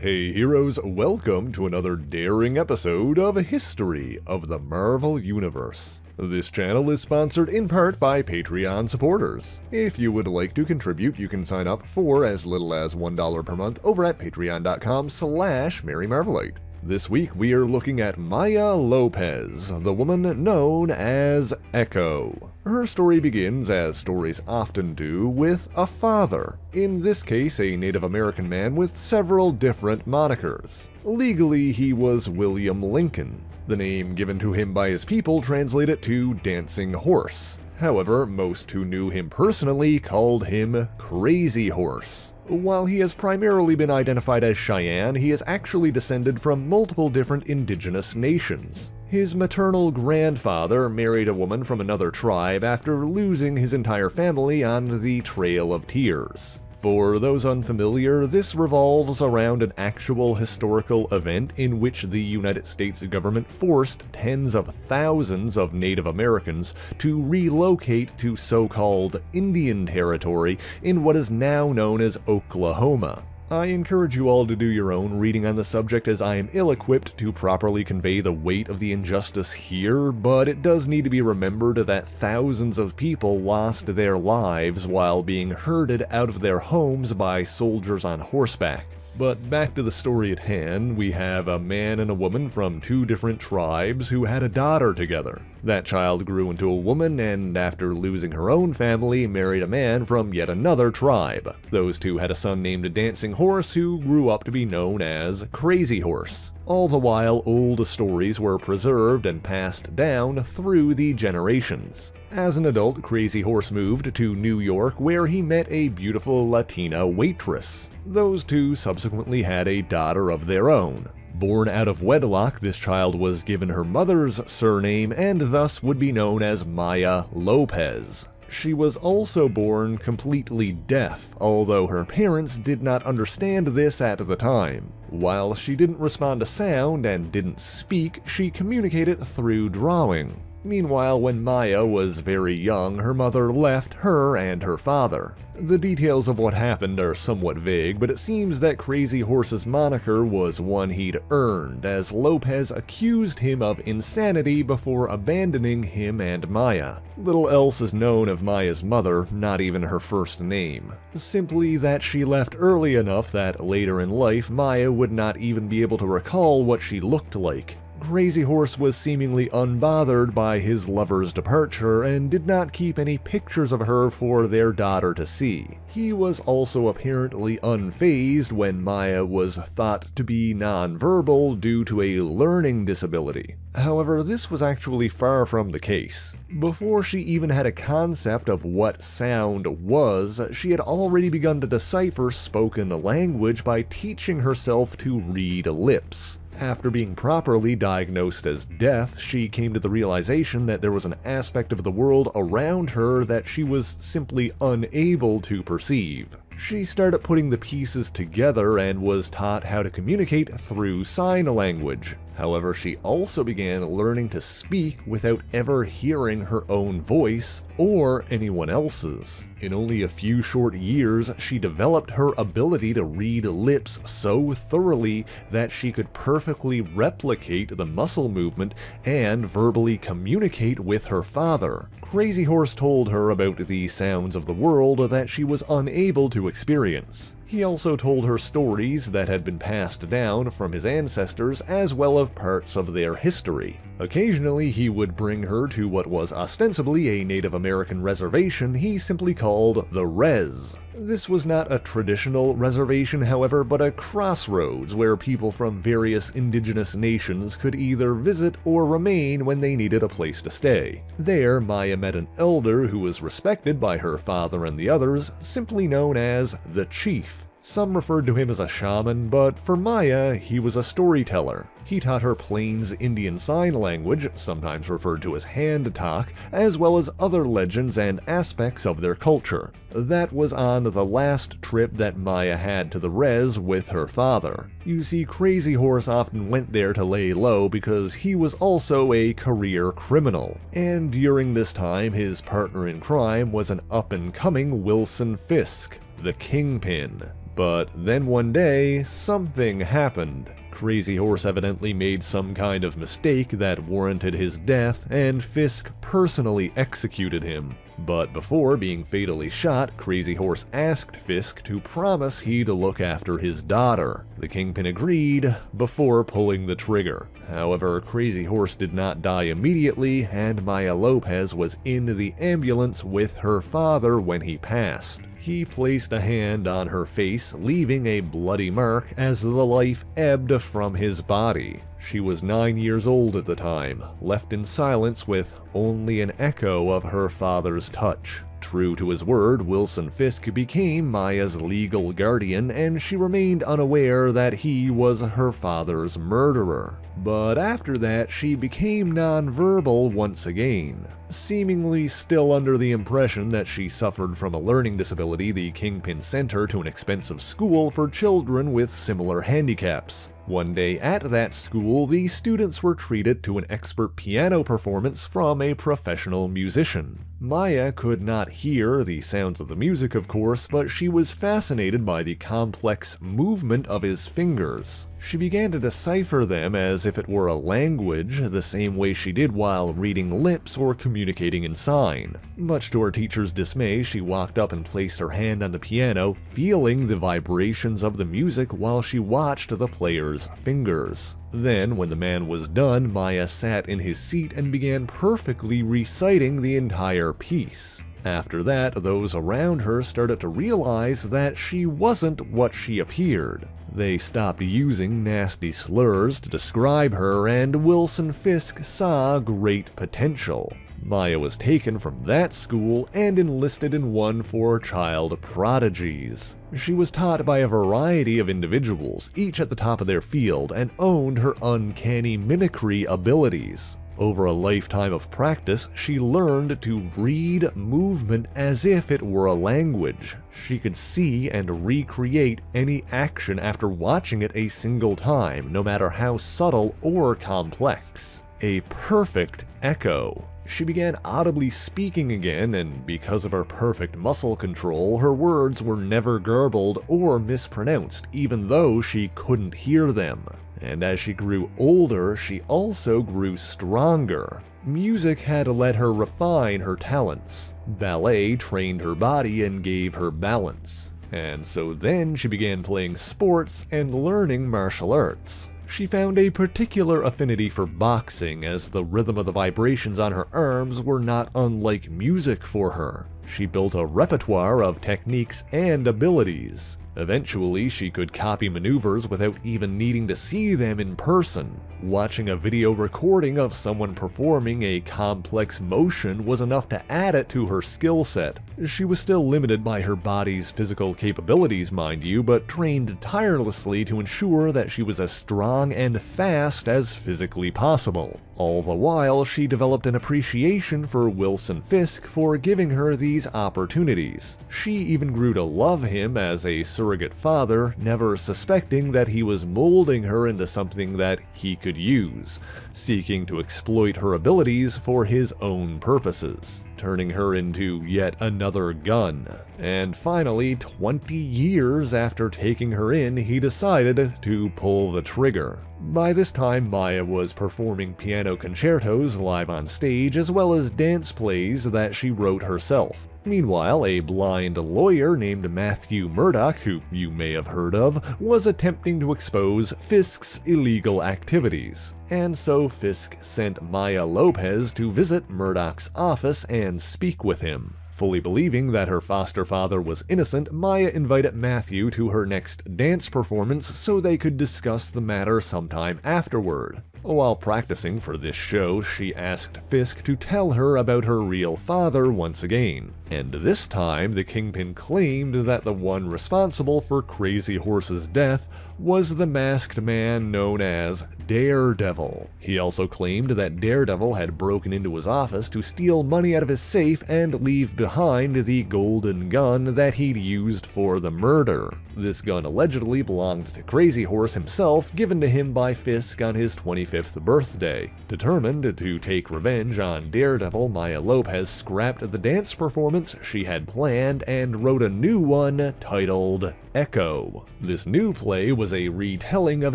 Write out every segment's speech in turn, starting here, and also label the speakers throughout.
Speaker 1: Hey heroes, welcome to another daring episode of History of the Marvel Universe. This channel is sponsored in part by Patreon supporters. If you would like to contribute, you can sign up for as little as $1 per month over at patreon.com/MaryMarvelite. This week we are looking at Maya Lopez, the woman known as Echo. Her story begins, as stories often do, with a father, in this case a Native American man with several different monikers. Legally, he was William Lincoln. The name given to him by his people translated to Dancing Horse. However, most who knew him personally called him Crazy Horse. While he has primarily been identified as Cheyenne, he is actually descended from multiple different indigenous nations. His maternal grandfather married a woman from another tribe after losing his entire family on the Trail of Tears. For those unfamiliar, this revolves around an actual historical event in which the United States government forced tens of thousands of Native Americans to relocate to so-called Indian Territory in what is now known as Oklahoma. I encourage you all to do your own reading on the subject, as I am ill-equipped to properly convey the weight of the injustice here, but it does need to be remembered that thousands of people lost their lives while being herded out of their homes by soldiers on horseback. But back to the story at hand, we have a man and a woman from two different tribes who had a daughter together. That child grew into a woman and, after losing her own family, married a man from yet another tribe. Those two had a son named Dancing Horse, who grew up to be known as Crazy Horse. All the while, old stories were preserved and passed down through the generations. As an adult, Crazy Horse moved to New York, where he met a beautiful Latina waitress. Those two subsequently had a daughter of their own. Born out of wedlock, this child was given her mother's surname and thus would be known as Maya Lopez. She was also born completely deaf, although her parents did not understand this at the time. While she didn't respond to sound and didn't speak, she communicated through drawing. Meanwhile, when Maya was very young, her mother left her and her father. The details of what happened are somewhat vague, but it seems that Crazy Horse's moniker was one he'd earned, as Lopez accused him of insanity before abandoning him and Maya. Little else is known of Maya's mother, not even her first name. Simply that she left early enough that later in life Maya would not even be able to recall what she looked like. Crazy Horse was seemingly unbothered by his lover's departure and did not keep any pictures of her for their daughter to see. He was also apparently unfazed when Maya was thought to be nonverbal due to a learning disability. However, this was actually far from the case. Before she even had a concept of what sound was, she had already begun to decipher spoken language by teaching herself to read lips. After being properly diagnosed as deaf, she came to the realization that there was an aspect of the world around her that she was simply unable to perceive. She started putting the pieces together and was taught how to communicate through sign language. However, she also began learning to speak without ever hearing her own voice or anyone else's. In only a few short years, she developed her ability to read lips so thoroughly that she could perfectly replicate the muscle movement and verbally communicate with her father. Crazy Horse told her about the sounds of the world that she was unable to experience. He also told her stories that had been passed down from his ancestors, as well as parts of their history. Occasionally, he would bring her to what was ostensibly a Native American reservation he simply called the Res. This was not a traditional reservation, however, but a crossroads where people from various indigenous nations could either visit or remain when they needed a place to stay. There, Maya met an elder who was respected by her father and the others, simply known as the Chief. Some referred to him as a shaman, but for Maya, he was a storyteller. He taught her Plains Indian Sign Language, sometimes referred to as hand talk, as well as other legends and aspects of their culture. That was on the last trip that Maya had to the Res with her father. You see, Crazy Horse often went there to lay low because he was also a career criminal. And during this time, his partner in crime was an up-and-coming Wilson Fisk, the Kingpin. But then one day, something happened. Crazy Horse evidently made some kind of mistake that warranted his death, and Fisk personally executed him. But before being fatally shot, Crazy Horse asked Fisk to promise he'd look after his daughter. The Kingpin agreed before pulling the trigger. However, Crazy Horse did not die immediately, and Maya Lopez was in the ambulance with her father when he passed. He placed a hand on her face, leaving a bloody mark as the life ebbed from his body. She was 9 years old at the time, left in silence with only an echo of her father's touch. True to his word, Wilson Fisk became Maya's legal guardian, and she remained unaware that he was her father's murderer. But after that, she became nonverbal once again. Seemingly still under the impression that she suffered from a learning disability, the Kingpin sent her to an expensive school for children with similar handicaps. One day at that school, the students were treated to an expert piano performance from a professional musician. Maya could not hear the sounds of the music, of course, but she was fascinated by the complex movement of his fingers. She began to decipher them as if it were a language, the same way she did while reading lips or communicating in sign. Much to her teacher's dismay, she walked up and placed her hand on the piano, feeling the vibrations of the music while she watched the player's fingers. Then, when the man was done, Maya sat in his seat and began perfectly reciting the entire piece. After that, those around her started to realize that she wasn't what she appeared. They stopped using nasty slurs to describe her, and Wilson Fisk saw great potential. Maya was taken from that school and enlisted in one for child prodigies. She was taught by a variety of individuals, each at the top of their field, and owned her uncanny mimicry abilities. Over a lifetime of practice, she learned to read movement as if it were a language. She could see and recreate any action after watching it a single time, no matter how subtle or complex. A perfect echo. She began audibly speaking again, and because of her perfect muscle control, her words were never garbled or mispronounced, even though she couldn't hear them. And as she grew older, she also grew stronger. Music had let her refine her talents. Ballet trained her body and gave her balance. And so then she began playing sports and learning martial arts. She found a particular affinity for boxing, as the rhythm of the vibrations on her arms were not unlike music for her. She built a repertoire of techniques and abilities. Eventually, she could copy maneuvers without even needing to see them in person. Watching a video recording of someone performing a complex motion was enough to add it to her skill set. She was still limited by her body's physical capabilities, mind you, but trained tirelessly to ensure that she was as strong and fast as physically possible. All the while, she developed an appreciation for Wilson Fisk for giving her these opportunities. She even grew to love him as a surrogate father, never suspecting that he was molding her into something that he could use, seeking to exploit her abilities for his own purposes, turning her into yet another gun. And finally, 20 years after taking her in, he decided to pull the trigger. By this time, Maya was performing piano concertos live on stage, as well as dance plays that she wrote herself. Meanwhile, a blind lawyer named Matthew Murdoch, who you may have heard of, was attempting to expose Fisk's illegal activities. And so Fisk sent Maya Lopez to visit Murdoch's office and speak with him. Fully believing that her foster father was innocent, Maya invited Matthew to her next dance performance so they could discuss the matter sometime afterward. While practicing for this show, she asked Fisk to tell her about her real father once again. And this time, the Kingpin claimed that the one responsible for Crazy Horse's death was the masked man known as Daredevil. He also claimed that Daredevil had broken into his office to steal money out of his safe and leave behind the golden gun that he'd used for the murder. This gun allegedly belonged to Crazy Horse himself, given to him by Fisk on his 25th birthday. Determined to take revenge on Daredevil, Maya Lopez scrapped the dance performance she had planned and wrote a new one titled Echo. This new play was a retelling of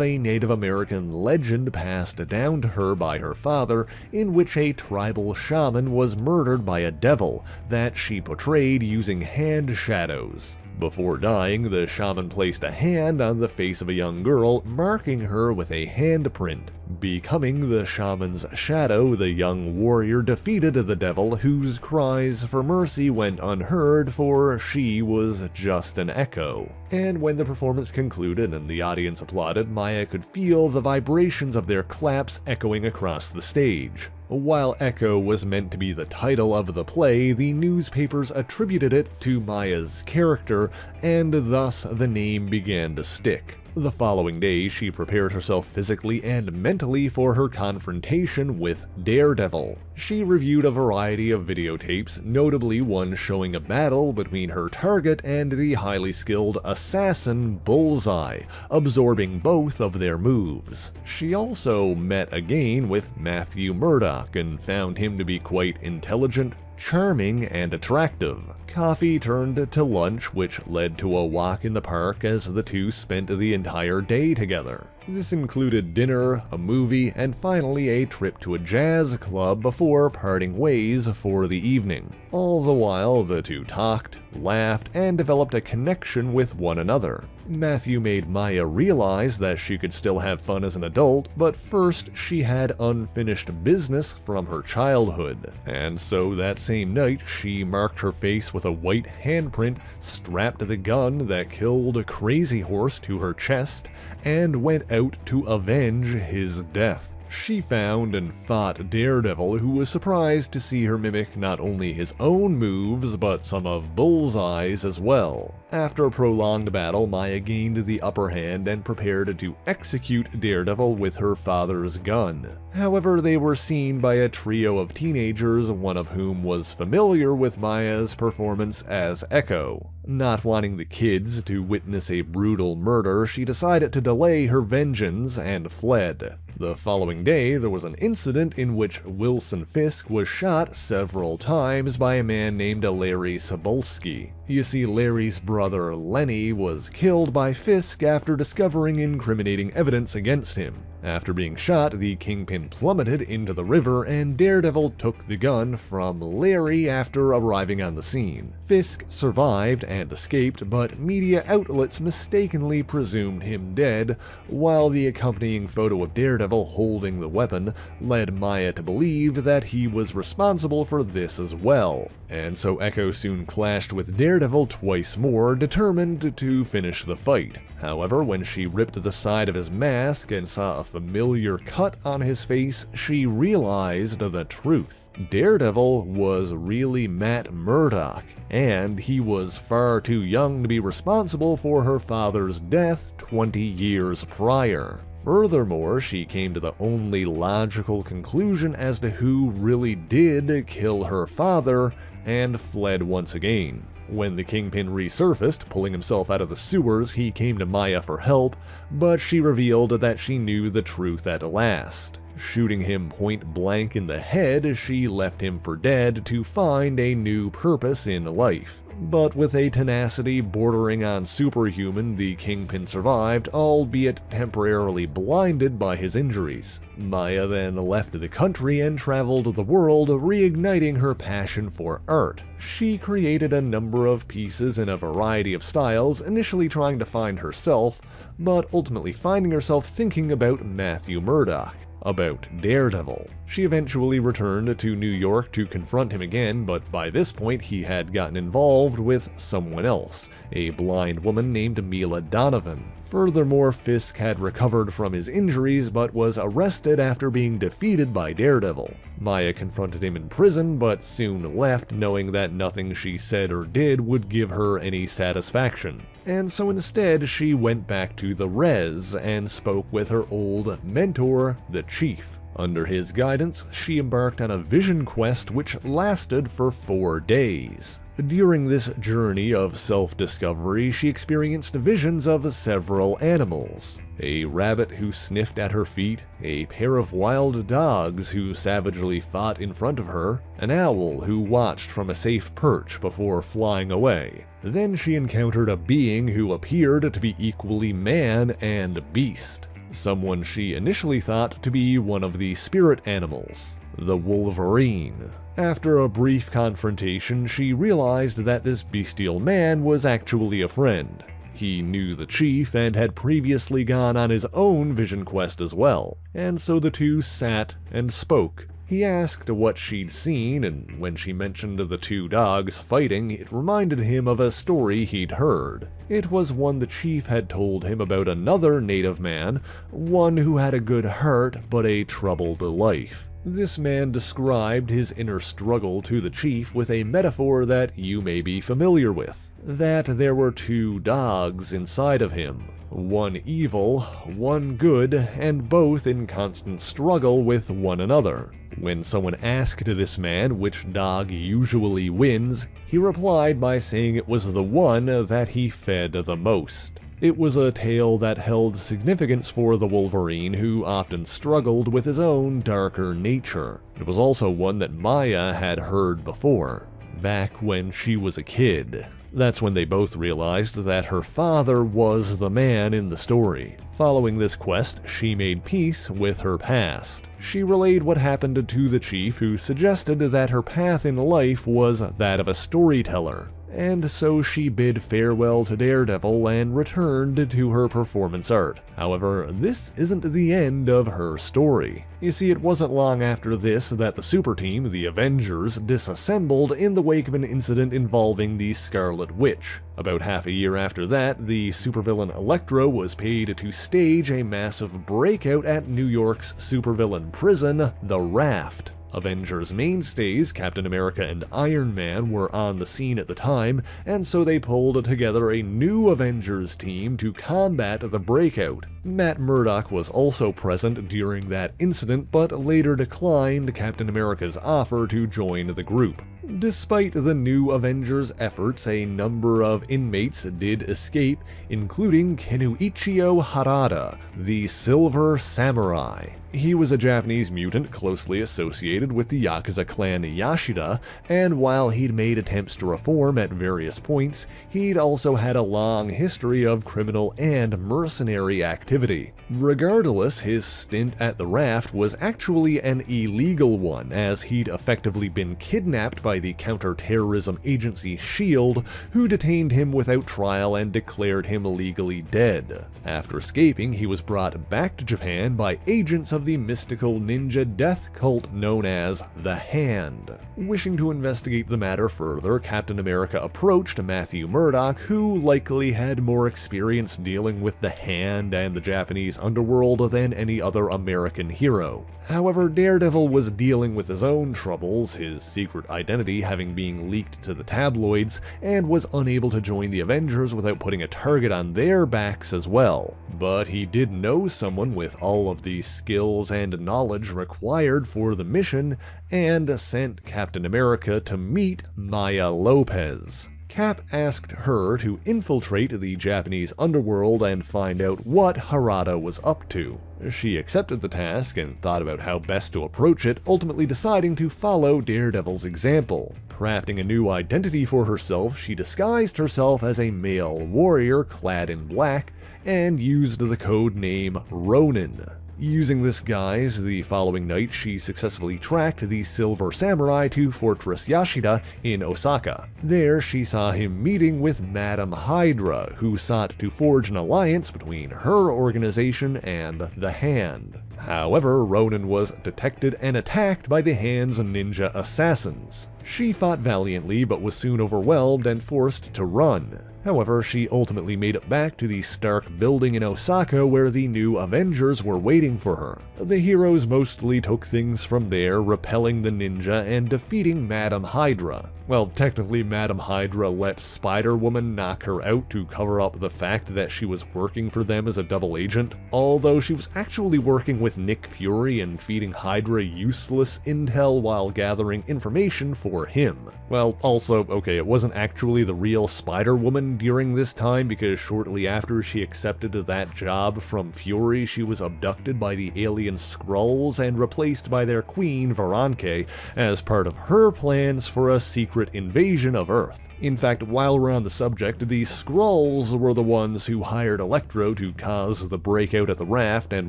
Speaker 1: a Native American legend passed down to her by her father, in which a tribal shaman was murdered by a devil that she portrayed using hand shadows. Before dying, the shaman placed a hand on the face of a young girl, marking her with a handprint. Becoming the shaman's shadow, the young warrior defeated the devil, whose cries for mercy went unheard, for she was just an echo. And when the performance concluded and the audience applauded, Maya could feel the vibrations of their claps echoing across the stage. While Echo was meant to be the title of the play, the newspapers attributed it to Maya's character, and thus the name began to stick. The following day, she prepared herself physically and mentally for her confrontation with Daredevil. She reviewed a variety of videotapes, notably one showing a battle between her target and the highly skilled assassin Bullseye, absorbing both of their moves. She also met again with Matthew Murdock and found him to be quite intelligent, charming, and attractive. Coffee turned to lunch, which led to a walk in the park as the two spent the entire day together. This included dinner, a movie, and finally a trip to a jazz club before parting ways for the evening. All the while, the two talked, laughed, and developed a connection with one another. Matthew made Maya realize that she could still have fun as an adult, but first she had unfinished business from her childhood. And so that same night, she marked her face with a white handprint, strapped the gun that killed Crazy Horse to her chest, and went out to avenge his death. She found and fought Daredevil, who was surprised to see her mimic not only his own moves, but some of Bullseye's as well. After a prolonged battle, Maya gained the upper hand and prepared to execute Daredevil with her father's gun. However, they were seen by a trio of teenagers, one of whom was familiar with Maya's performance as Echo. Not wanting the kids to witness a brutal murder, she decided to delay her vengeance and fled. The following day, there was an incident in which Wilson Fisk was shot several times by a man named Larry Cebulski. You see, Larry's brother Lenny was killed by Fisk after discovering incriminating evidence against him. After being shot, the Kingpin plummeted into the river, and Daredevil took the gun from Larry after arriving on the scene. Fisk survived and escaped, but media outlets mistakenly presumed him dead, while the accompanying photo of Daredevil holding the weapon led Maya to believe that he was responsible for this as well. And so Echo soon clashed with Daredevil twice more, determined to finish the fight. However, when she ripped the side of his mask and saw a familiar cut on his face, she realized the truth. Daredevil was really Matt Murdock, and he was far too young to be responsible for her father's death 20 years prior. Furthermore, she came to the only logical conclusion as to who really did kill her father, and fled once again. When the Kingpin resurfaced, pulling himself out of the sewers, he came to Maya for help, but she revealed that she knew the truth at last. Shooting him point blank in the head, she left him for dead to find a new purpose in life. But with a tenacity bordering on superhuman, the Kingpin survived, albeit temporarily blinded by his injuries. Maya then left the country and traveled the world, reigniting her passion for art. She created a number of pieces in a variety of styles, initially trying to find herself, but ultimately finding herself thinking about Matthew Murdock, about Daredevil. She eventually returned to New York to confront him again, but by this point he had gotten involved with someone else, a blind woman named Mila Donovan. Furthermore, Fisk had recovered from his injuries but was arrested after being defeated by Daredevil. Maya confronted him in prison but soon left, knowing that nothing she said or did would give her any satisfaction. and so instead she went back to the Res and spoke with her old mentor, the Chief. Under his guidance, she embarked on a vision quest which lasted for 4 days. During this journey of self-discovery, she experienced visions of several animals. A rabbit who sniffed at her feet, a pair of wild dogs who savagely fought in front of her, an owl who watched from a safe perch before flying away. Then she encountered a being who appeared to be equally man and beast. Someone she initially thought to be one of the spirit animals, the Wolverine. After a brief confrontation, she realized that this bestial man was actually a friend. He knew the Chief and had previously gone on his own vision quest as well, and so the two sat and spoke. He asked what she'd seen, and when she mentioned the 2 dogs fighting, it reminded him of a story he'd heard. It was one the Chief had told him about another native man, one who had a good heart but a troubled life. This man described his inner struggle to the Chief with a metaphor that you may be familiar with, that there were 2 dogs inside of him, one evil, one good, and both in constant struggle with one another. When someone asked this man which dog usually wins, he replied by saying it was the one that he fed the most. It was a tale that held significance for the Wolverine, who often struggled with his own darker nature. It was also one that Maya had heard before, back when she was a kid. That's when they both realized that her father was the man in the story. Following this quest, she made peace with her past. She relayed what happened to the Chief, who suggested that her path in life was that of a storyteller. And so she bid farewell to Daredevil and returned to her performance art. However, this isn't the end of her story. You see, it wasn't long after this that the super team, the Avengers, disassembled in the wake of an incident involving the Scarlet Witch. About half a year after that, the supervillain Electro was paid to stage a massive breakout at New York's supervillain prison, the Raft. Avengers mainstays, Captain America and Iron Man, were on the scene at the time, and so they pulled together a new Avengers team to combat the Breakout. Matt Murdock was also present during that incident, but later declined Captain America's offer to join the group. Despite the new Avengers' efforts, a number of inmates did escape, including Kenichiro Harada, the Silver Samurai. He was a Japanese mutant closely associated with the Yakuza clan Yashida, and while he'd made attempts to reform at various points, he'd also had a long history of criminal and mercenary activity. Regardless, his stint at the Raft was actually an illegal one, as he'd effectively been kidnapped by the counter-terrorism agency SHIELD, who detained him without trial and declared him legally dead. After escaping, he was brought back to Japan by agents of the mystical ninja death cult known as the Hand. Wishing to investigate the matter further, Captain America approached Matthew Murdock, who likely had more experience dealing with the Hand and the Japanese underworld than any other American hero. However, Daredevil was dealing with his own troubles, his secret identity having been leaked to the tabloids, and was unable to join the Avengers without putting a target on their backs as well. But he did know someone with all of the skills and knowledge required for the mission, and sent Captain America to meet Maya Lopez. Cap asked her to infiltrate the Japanese underworld and find out what Harada was up to. She accepted the task and thought about how best to approach it, ultimately deciding to follow Daredevil's example. Crafting a new identity for herself, she disguised herself as a male warrior clad in black and used the code name Ronin. Using this guise, the following night she successfully tracked the Silver Samurai to Fortress Yashida in Osaka. There she saw him meeting with Madame Hydra, who sought to forge an alliance between her organization and the Hand. However, Ronin was detected and attacked by the Hand's ninja assassins. She fought valiantly but was soon overwhelmed and forced to run. However, she ultimately made it back to the Stark building in Osaka where the new Avengers were waiting for her. The heroes mostly took things from there, repelling the ninja and defeating Madam Hydra. Well, technically Madam Hydra let Spider-Woman knock her out to cover up the fact that she was working for them as a double agent, although she was actually working with Nick Fury and feeding Hydra useless intel while gathering information for him. Well, also, okay, it wasn't actually the real Spider-Woman during this time because shortly after she accepted that job from Fury, she was abducted by the alien Skrulls and replaced by their queen, Veranke, as part of her plans for a secret invasion of Earth. In fact, while we're on the subject, the Skrulls were the ones who hired Electro to cause the breakout at the raft and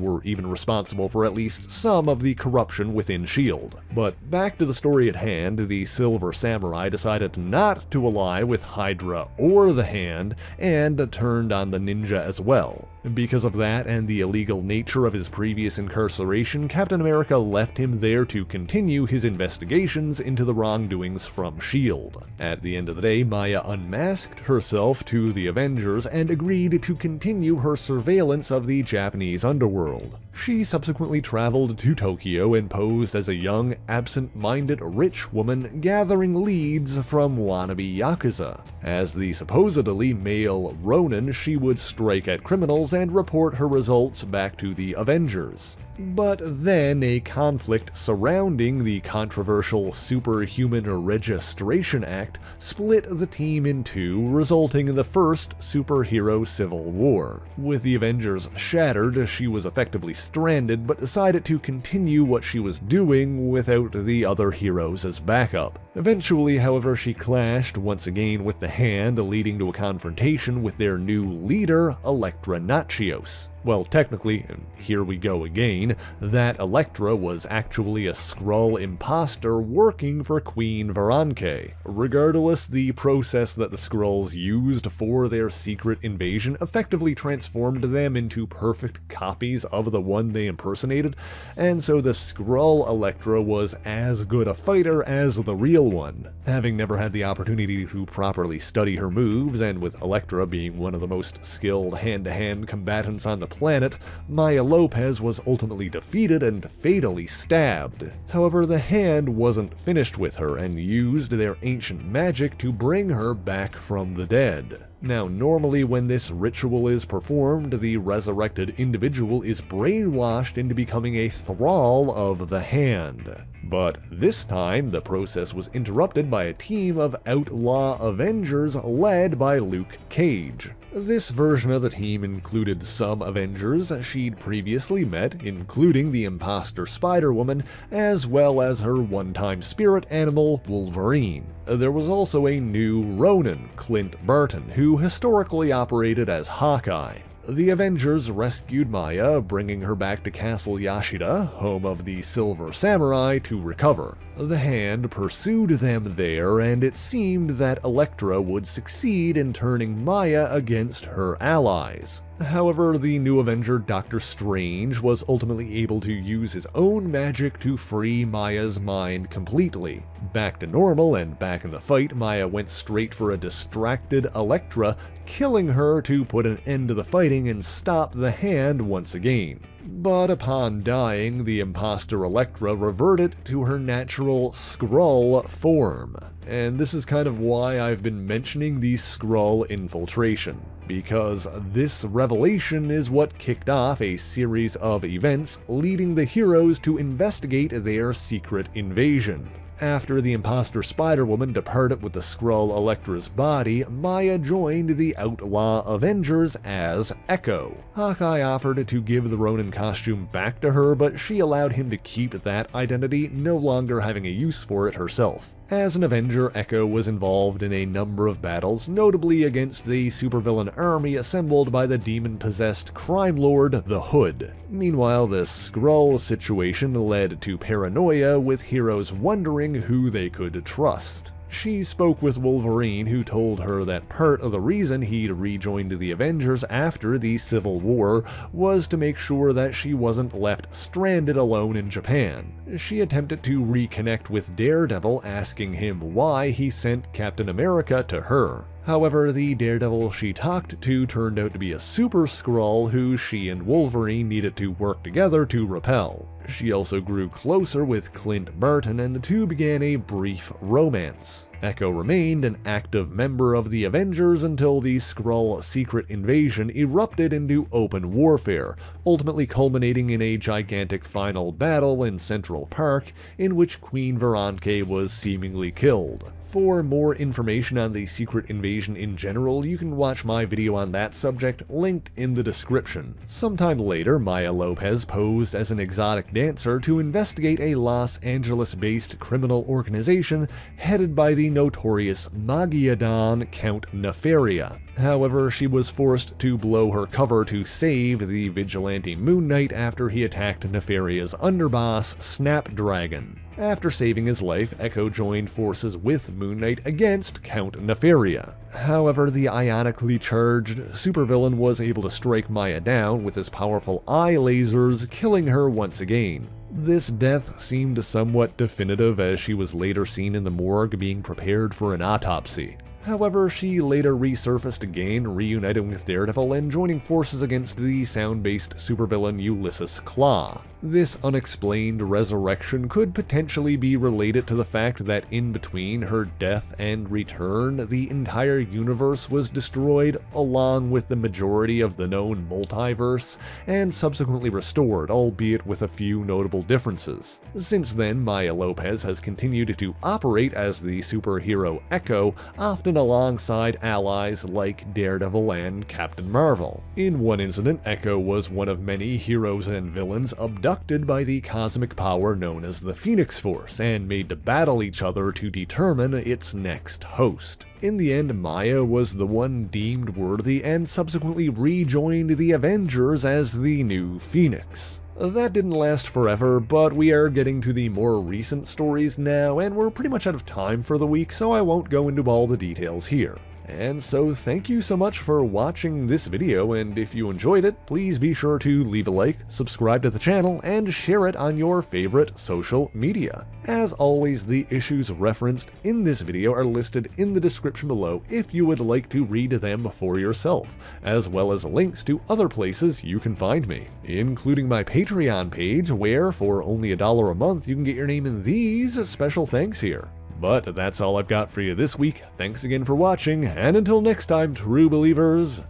Speaker 1: were even responsible for at least some of the corruption within S.H.I.E.L.D. But back to the story at hand, the Silver Samurai decided not to ally with Hydra or the Hand and turned on the ninja as well. Because of that and the illegal nature of his previous incarceration, Captain America left him there to continue his investigations into the wrongdoings from S.H.I.E.L.D. At the end of the day, Maya unmasked herself to the Avengers and agreed to continue her surveillance of the Japanese underworld. She subsequently traveled to Tokyo and posed as a young, absent-minded rich woman gathering leads from wannabe Yakuza. As the supposedly male Ronin, she would strike at criminals and report her results back to the Avengers. But then a conflict surrounding the controversial Superhuman Registration Act split the team in two, resulting in the first superhero civil war. With the Avengers shattered, she was effectively stranded but decided to continue what she was doing without the other heroes as backup. Eventually, however, she clashed once again with the Hand, leading to a confrontation with their new leader, Elektra Natchios. Well, technically, and here we go again, that Elektra was actually a Skrull imposter working for Queen Veranke. Regardless, the process that the Skrulls used for their secret invasion effectively transformed them into perfect copies of the one they impersonated, and so the Skrull Elektra was as good a fighter as the real one. Having never had the opportunity to properly study her moves, and with Elektra being one of the most skilled hand-to-hand combatants on the planet, Maya Lopez was ultimately defeated and fatally stabbed. However, the Hand wasn't finished with her and used their ancient magic to bring her back from the dead. Now, normally when this ritual is performed, the resurrected individual is brainwashed into becoming a thrall of the Hand. But this time, the process was interrupted by a team of outlaw Avengers led by Luke Cage. This version of the team included some Avengers she'd previously met, including the imposter Spider-Woman, as well as her one-time spirit animal, Wolverine. There was also a new Ronin, Clint Barton, who historically operated as Hawkeye. The Avengers rescued Maya, bringing her back to Castle Yashida, home of the Silver Samurai, to recover. The Hand pursued them there, and it seemed that Elektra would succeed in turning Maya against her allies. However, the new Avenger Doctor Strange was ultimately able to use his own magic to free Maya's mind completely. Back to normal and back in the fight, Maya went straight for a distracted Elektra, killing her to put an end to the fighting and stop the Hand once again. But upon dying, the imposter Elektra reverted to her natural Skrull form. And this is kind of why I've been mentioning the Skrull infiltration, because this revelation is what kicked off a series of events leading the heroes to investigate their secret invasion. After the imposter Spider-Woman departed with the Skrull Elektra's body, Maya joined the outlaw Avengers as Echo. Hawkeye offered to give the Ronin costume back to her, but she allowed him to keep that identity, no longer having a use for it herself. As an Avenger, Echo was involved in a number of battles, notably against the supervillain army assembled by the demon-possessed crime lord, the Hood. Meanwhile, the Skrull situation led to paranoia, with heroes wondering who they could trust. She spoke with Wolverine, who told her that part of the reason he'd rejoined the Avengers after the Civil War was to make sure that she wasn't left stranded alone in Japan. She attempted to reconnect with Daredevil, asking him why he sent Captain America to her. However, the Daredevil she talked to turned out to be a super Skrull who she and Wolverine needed to work together to repel. She also grew closer with Clint Barton, and the two began a brief romance. Echo remained an active member of the Avengers until the Skrull secret invasion erupted into open warfare, ultimately culminating in a gigantic final battle in Central Park in which Queen Veronica was seemingly killed. For more information on the secret invasion in general, you can watch my video on that subject, linked in the description. Sometime later, Maya Lopez posed as an exotic dancer to investigate a Los Angeles-based criminal organization headed by the notorious Magia Don Count Nefaria. However, she was forced to blow her cover to save the vigilante Moon Knight after he attacked Nefaria's underboss, Snapdragon. After saving his life, Echo joined forces with Moon Knight against Count Nefaria. However, the ionically charged supervillain was able to strike Maya down with his powerful eye lasers, killing her once again. This death seemed somewhat definitive, as she was later seen in the morgue being prepared for an autopsy. However, she later resurfaced again, reuniting with Daredevil and joining forces against the sound-based supervillain Ulysses Claw. This unexplained resurrection could potentially be related to the fact that in between her death and return, the entire universe was destroyed along with the majority of the known multiverse, and subsequently restored, albeit with a few notable differences. Since then, Maya Lopez has continued to operate as the superhero Echo, often alongside allies like Daredevil and Captain Marvel. In one incident, Echo was one of many heroes and villains abducted by the cosmic power known as the Phoenix Force and made to battle each other to determine its next host. In the end, Maya was the one deemed worthy and subsequently rejoined the Avengers as the new Phoenix. That didn't last forever, but we are getting to the more recent stories now, and we're pretty much out of time for the week, so I won't go into all the details here. And so thank you so much for watching this video, and if you enjoyed it, please be sure to leave a like, subscribe to the channel, and share it on your favorite social media. As always, the issues referenced in this video are listed in the description below if you would like to read them for yourself, as well as links to other places you can find me, including my Patreon page where, for only $1 a month, you can get your name in these special thanks here. But that's all I've got for you this week. Thanks again for watching, and until next time, true believers,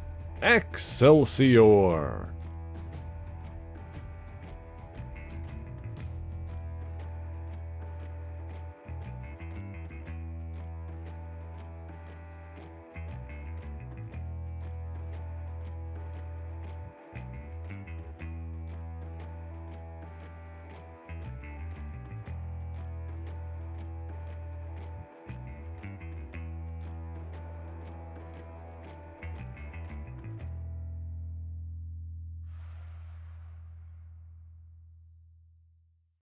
Speaker 1: Excelsior!